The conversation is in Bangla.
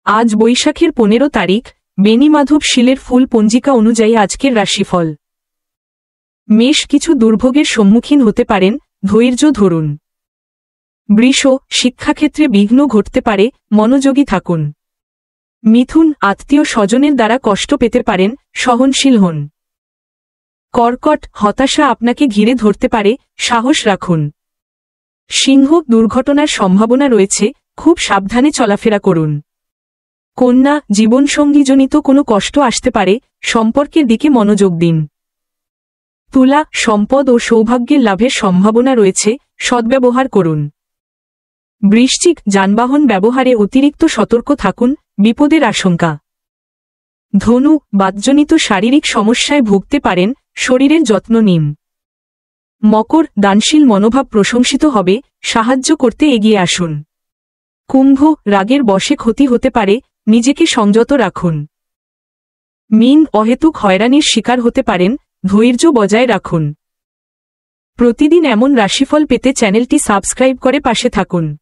আজ বৈশাখের 15 তারিখ। বেণীমাধব শীলের ফুল পঞ্জিকা অনুযায়ী আজকের রাশিফল। মেষ, কিছু দুর্ভোগের সম্মুখীন হতে পারেন, ধৈর্য ধরুন। বৃষ, শিক্ষাক্ষেত্রে বিঘ্ন ঘটতে পারে, মনোযোগী থাকুন। মিথুন, আত্মীয় স্বজনের দ্বারা কষ্ট পেতে পারেন, সহনশীল হন। কর্কট, হতাশা আপনাকে ঘিরে ধরতে পারে, সাহস রাখুন। সিংহ, দুর্ঘটনার সম্ভাবনা রয়েছে, খুব সাবধানে চলাফেরা করুন। কন্যা, জীবনসঙ্গীজনিত কোনো কষ্ট আসতে পারে, সম্পর্কের দিকে মনোযোগ দিন। তুলা, সম্পদ ও সৌভাগ্যের লাভের সম্ভাবনা রয়েছে, সদ্ব্যবহার করুন। বৃশ্চিক, যানবাহন ব্যবহারে অতিরিক্ত সতর্ক থাকুন, বিপদের আশঙ্কা। ধনু, বাতজনিত শারীরিক সমস্যায় ভুগতে পারেন, শরীরের যত্ন নিন। মকর, দানশীল মনোভাব প্রশংসিত হবে, সাহায্য করতে এগিয়ে আসুন। কুম্ভ, রাগের বশে ক্ষতি হতে পারে, নিজেকে সংযত রাখুন। মীন, অহেতুক হয়রানির শিকার হতে পারেন, ধৈর্য বজায় রাখুন। প্রতিদিন এমন রাশিফল পেতে চ্যানেলটি সাবস্ক্রাইব করে পাশে থাকুন।